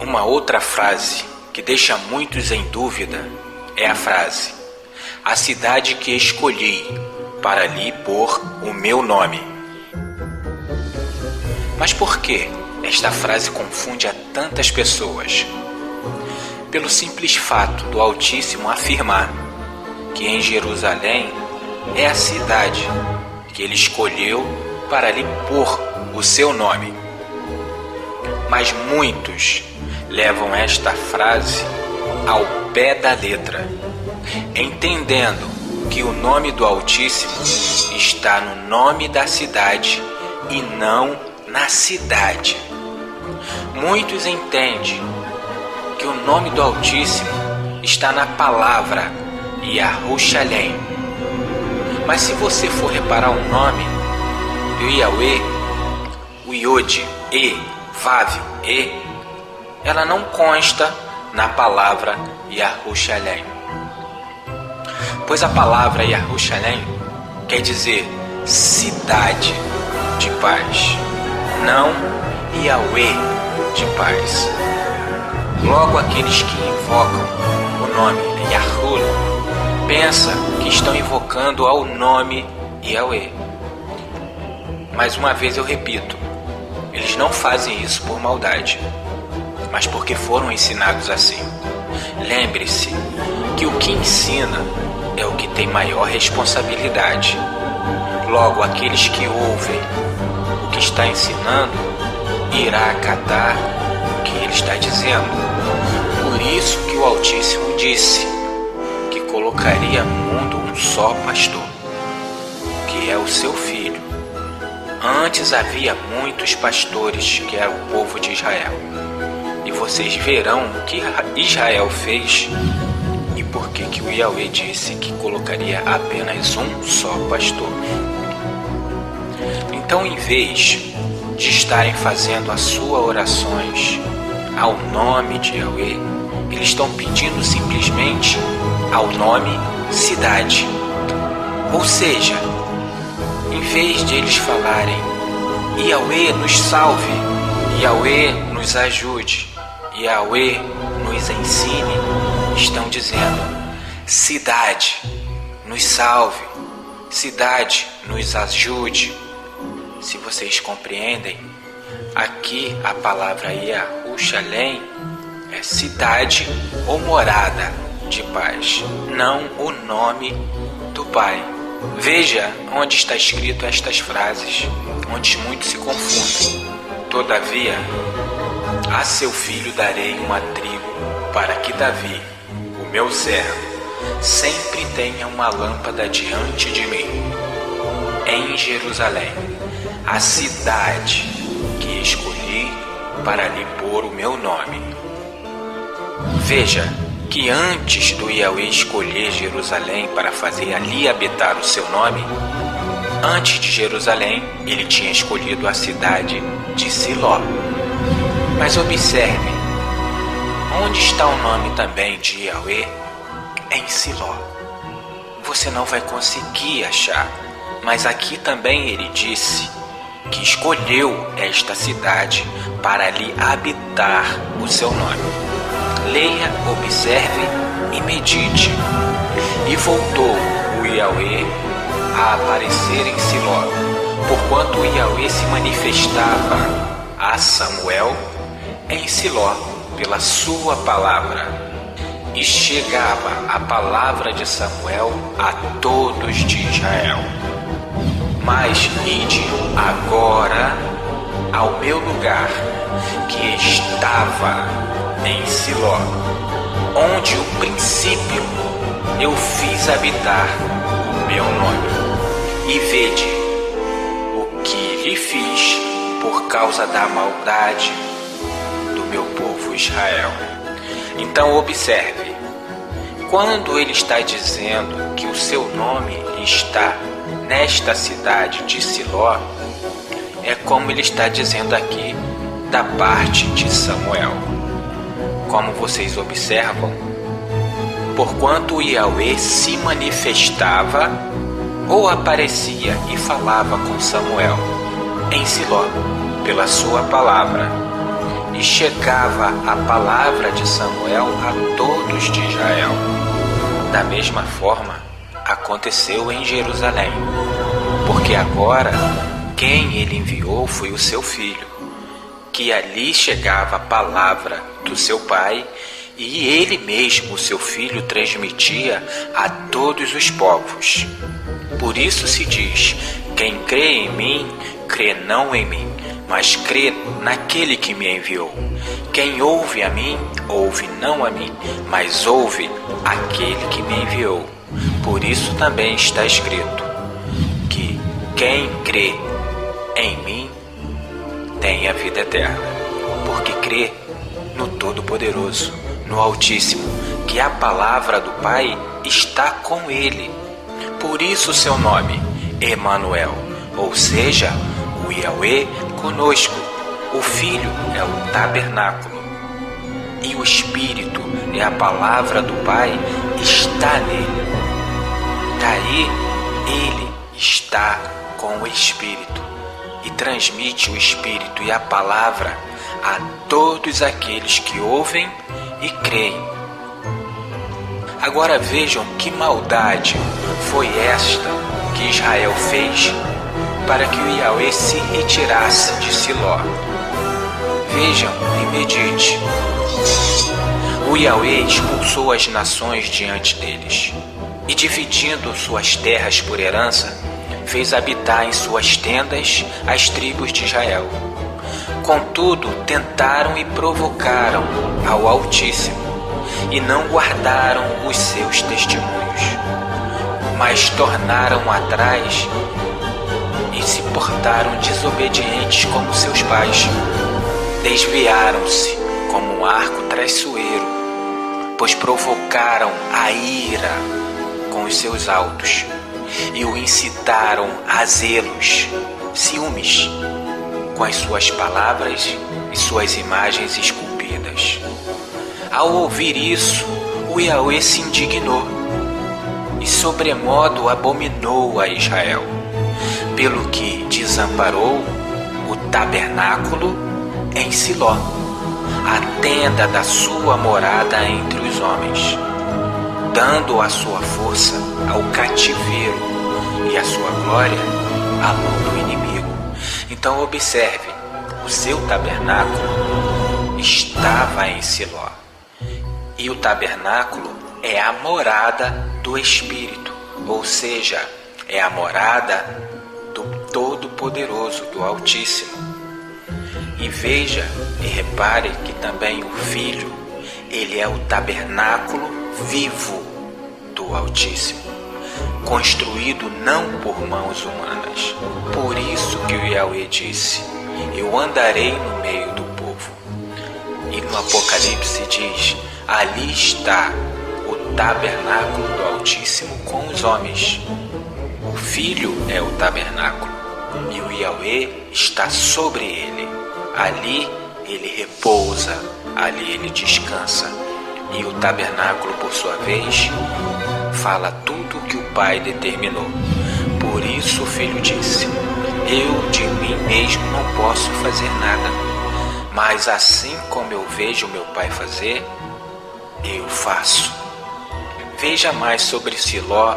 Uma outra frase que deixa muitos em dúvida é a frase: a cidade que escolhi para lhe pôr o meu nome. Mas por que esta frase confunde a tantas pessoas? Pelo simples fato do Altíssimo afirmar que em Jerusalém é a cidade que ele escolheu para lhe pôr o seu nome. Mas muitos levam esta frase ao pé da letra, entendendo que o nome do Altíssimo está no nome da cidade e não na cidade. Muitos entendem que o nome do Altíssimo está na palavra Yahushalaim. Mas se você for reparar o nome do Yahweh, o Yod, E, Vav, E, ela não consta na palavra Yahushalaim. Pois a palavra Yahushalaim quer dizer cidade de paz, não Yahweh de paz. Logo, aqueles que invocam o nome Yahul pensam que estão invocando ao nome Yahweh. Mais uma vez eu repito, eles não fazem isso por maldade, mas porque foram ensinados assim. Lembre-se que o que ensina é o que tem maior responsabilidade. Logo, aqueles que ouvem o que está ensinando irá acatar o que ele está dizendo. Por isso que o Altíssimo disse que colocaria no mundo um só pastor, que é o seu filho. Antes havia muitos pastores que eram o povo de Israel. E vocês verão o que Israel fez e por que o Yahweh disse que colocaria apenas um só pastor. Então, em vez de estarem fazendo as suas orações ao nome de Yahweh, eles estão pedindo simplesmente ao nome cidade. Ou seja, em vez de eles falarem Yahweh nos salve, Yahweh nos ajude, Yahweh nos ensine, estão dizendo cidade nos salve, cidade nos ajude. Se vocês compreendem, aqui a palavra Yahushalaim é cidade ou morada de paz, não o nome do Pai. Veja onde está escrito estas frases, onde muitos se confundem. Todavia, a seu filho darei uma tribo, para que Davi, o meu servo, sempre tenha uma lâmpada diante de mim. Em Jerusalém, a cidade que escolhi para lhe pôr o meu nome. Veja que antes do Yahweh escolher Jerusalém para fazer ali habitar o seu nome, antes de Jerusalém, ele tinha escolhido a cidade de Siló. Mas observe, onde está o nome também de Yahweh? Em Siló. Você não vai conseguir achar, mas aqui também ele disse que escolheu esta cidade para lhe habitar o seu nome. Leia, observe e medite. E voltou o Yahweh a aparecer em Siló, porquanto o Yahweh se manifestava a Samuel em Siló pela sua palavra, e chegava a palavra de Samuel a todos de Israel. Mas ide agora ao meu lugar, que estava em Siló, onde o princípio eu fiz habitar o meu nome, e vede o que lhe fiz por causa da maldade do meu povo Israel. Então observe, quando ele está dizendo que o seu nome está nesta cidade de Siló, é como ele está dizendo aqui da parte de Samuel. Como vocês observam, porquanto o Yahweh se manifestava ou aparecia e falava com Samuel em Siló pela sua palavra, e chegava a palavra de Samuel a todos de Israel. Da mesma forma, aconteceu em Jerusalém, porque agora quem ele enviou foi o seu filho, que ali chegava a palavra do seu pai, e ele mesmo, o seu filho, transmitia a todos os povos. Por isso se diz: quem crê em mim, crê não em mim, mas crê naquele que me enviou. Quem ouve a mim, ouve não a mim, mas ouve aquele que me enviou. Por isso também está escrito que quem crê em mim tem a vida eterna, porque crê no Todo-Poderoso, no Altíssimo, que a palavra do Pai está com ele. Por isso seu nome, Emanuel, ou seja, o Yahweh conosco. O Filho é o tabernáculo, e o Espírito é a palavra do Pai, está nele. Daí ele está com o Espírito e transmite o Espírito e a palavra a todos aqueles que ouvem e creem. Agora vejam que maldade foi esta que Israel fez para que o Yahweh se retirasse de Siló. Vejam e medite. O Yahweh expulsou as nações diante deles e, dividindo suas terras por herança, fez habitar em suas tendas as tribos de Israel. Contudo, tentaram e provocaram ao Altíssimo e não guardaram os seus testemunhos, mas tornaram atrás e se portaram desobedientes como seus pais. Desviaram-se como um arco traiçoeiro, pois provocaram a ira com os seus altos e o incitaram a zelos, ciúmes, com as suas palavras e suas imagens esculpidas. Ao ouvir isso, o Yahweh se indignou e sobremodo abominou a Israel, pelo que desamparou o tabernáculo em Siló, a tenda da sua morada entre os homens, dando a sua força ao cativeiro e a sua glória à mão do inimigo. Então observe, o seu tabernáculo estava em Siló, e o tabernáculo é a morada do Espírito, ou seja, é a morada do Todo-Poderoso, do Altíssimo. E veja e repare que também o Filho, ele é o tabernáculo vivo do Altíssimo, construído não por mãos humanas. Por isso que o Yahweh disse: eu andarei no meio do povo. E no Apocalipse diz: ali está o tabernáculo do Altíssimo com os homens. O Filho é o tabernáculo e o Yahweh está sobre ele. Ali ele repousa, ali ele descansa. E o tabernáculo, por sua vez, fala tudo o que o Pai determinou. Por isso o Filho disse: eu de mim mesmo não posso fazer nada, mas assim como eu vejo meu Pai fazer, eu faço. Veja mais sobre Siló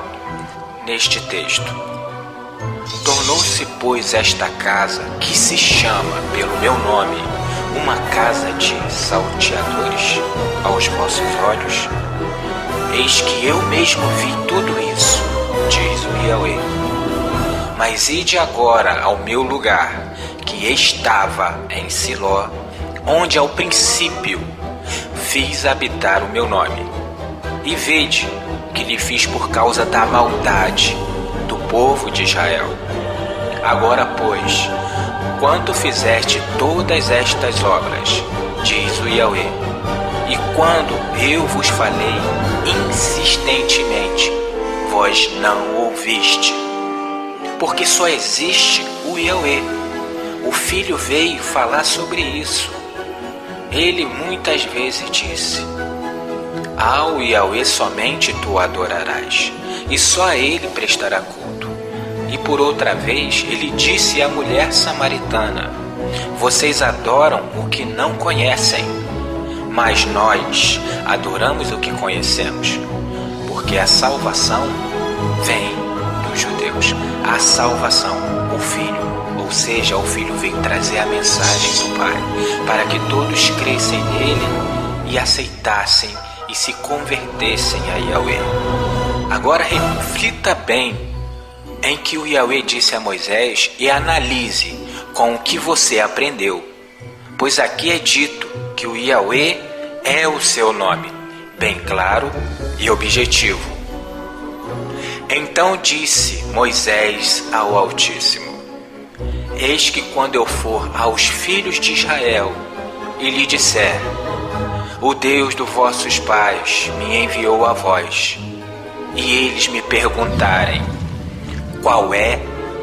neste texto. Tornou-se, pois, esta casa, que se chama pelo meu nome, uma casa de salteadores aos vossos olhos? Eis que eu mesmo vi tudo isso, diz o Yahweh. Mas ide agora ao meu lugar, que estava em Siló, onde ao princípio fiz habitar o meu nome. E vede que lhe fiz por causa da maldade do povo de Israel. Agora, pois, quando fizeste todas estas obras, diz o Yahweh, e quando eu vos falei insistentemente, vós não ouviste, porque só existe o Yahweh. O Filho veio falar sobre isso. Ele muitas vezes disse: ao Yahweh somente tu adorarás, e só a ele prestará culto. E por outra vez ele disse à mulher samaritana: Vocês adoram o que não conhecem, mas nós adoramos o que conhecemos, porque a salvação vem dos judeus. A salvação, o Filho, ou seja, o Filho veio trazer a mensagem do Pai, para que todos crescem nele e aceitassem e se convertessem a Yahweh. Agora reflita bem em que o Yahweh disse a Moisés e analise com o que você aprendeu, pois aqui é dito que o Yahweh é o seu nome, bem claro e objetivo. Então disse Moisés ao Altíssimo: Eis que quando eu for aos filhos de Israel e lhe disser: O Deus dos vossos pais me enviou a vós, e eles me perguntarem: Qual é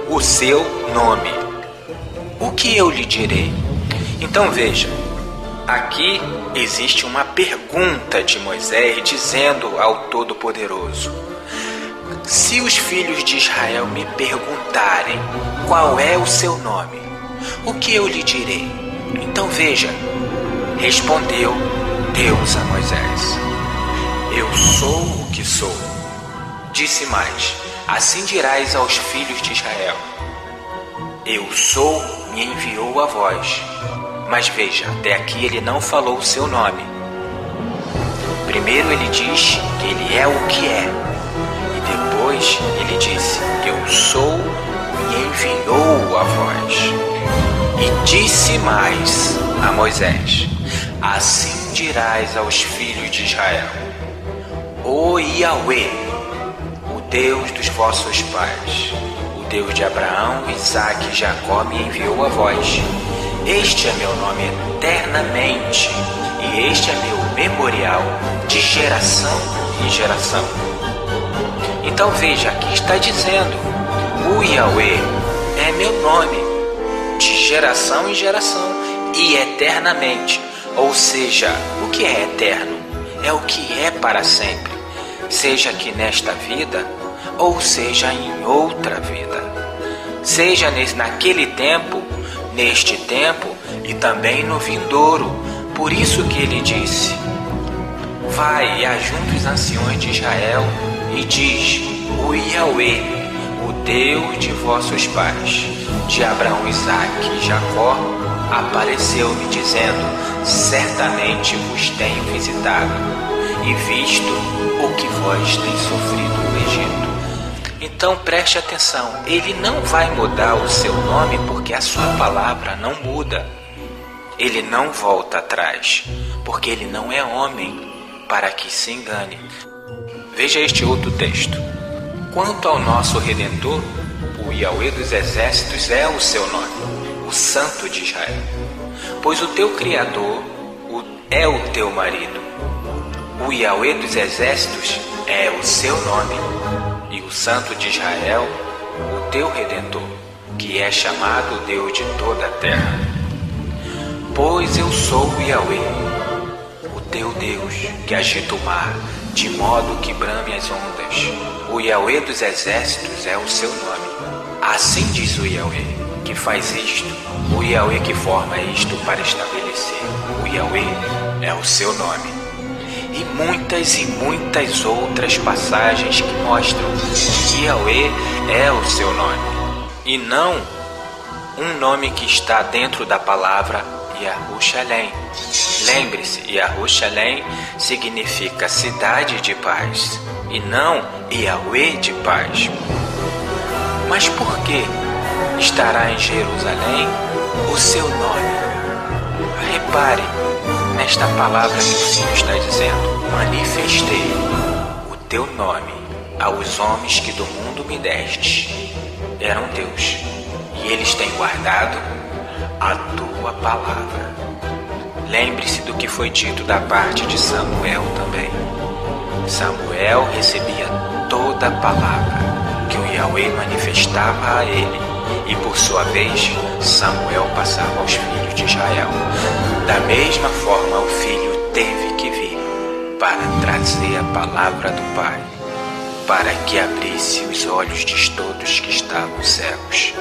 o seu nome? O que eu lhe direi? Então veja, aqui existe uma pergunta de Moisés dizendo ao Todo-Poderoso: Se os filhos de Israel me perguntarem qual é o seu nome, o que eu lhe direi? Então veja, respondeu Deus a Moisés: Eu sou o que sou. Disse mais: Assim dirás aos filhos de Israel: Eu sou, me enviou a vós. Mas veja, até aqui ele não falou o seu nome. Primeiro ele diz que ele é o que é. E depois ele disse: Eu sou, me enviou a vós. E disse mais a Moisés: Assim dirás aos filhos de Israel: O Yahweh, o Deus dos vossos pais, o Deus de Abraão, Isaque e Jacó me enviou a vós. Este é meu nome eternamente, e este é meu memorial de geração em geração. Então veja, aqui está dizendo: o Yahweh é meu nome, de geração em geração e eternamente. Ou seja, o que é eterno? É o que é para sempre, seja aqui nesta vida ou seja em outra vida, seja naquele tempo, neste tempo e também no vindouro. Por isso que ele disse: Vai e ajunta os anciões de Israel e diz: O Yahweh, o Deus de vossos pais, de Abraão, Isaque e Jacó, apareceu-me dizendo: Certamente vos tenho visitado e visto o que vós tens sofrido no Egito. Então preste atenção, ele não vai mudar o seu nome porque a sua palavra não muda. Ele não volta atrás, porque ele não é homem para que se engane. Veja este outro texto. Quanto ao nosso Redentor, o Yahweh dos exércitos é o seu nome, o Santo de Israel. Pois o teu Criador é o teu marido. O Yahweh dos exércitos é o seu nome, e o Santo de Israel, o teu Redentor, que é chamado Deus de toda a terra. Pois eu sou o Yahweh, o teu Deus, que agita o mar, de modo que brame as ondas. O Yahweh dos exércitos é o seu nome. Assim diz o Yahweh, que faz isto, o Yahweh que forma isto para estabelecer. O Yahweh é o seu nome. E muitas outras passagens que mostram que Yahweh é o seu nome, e não um nome que está dentro da palavra Yerushalém. Lembre-se, Yerushalém significa cidade de paz, e não Yahweh de paz. Mas por que estará em Jerusalém o seu nome? Repare nesta palavra que o Senhor está dizendo: Manifestei o teu nome aos homens que do mundo me deste. Eram teus, e eles têm guardado a tua palavra. Lembre-se do que foi dito da parte de Samuel também. Samuel recebia toda a palavra que o Yahweh manifestava a ele, e por sua vez Samuel passava aos filhos de Israel. Da mesma forma, o filho teve que vir para trazer a palavra do Pai, para que abrisse os olhos de todos que estavam cegos.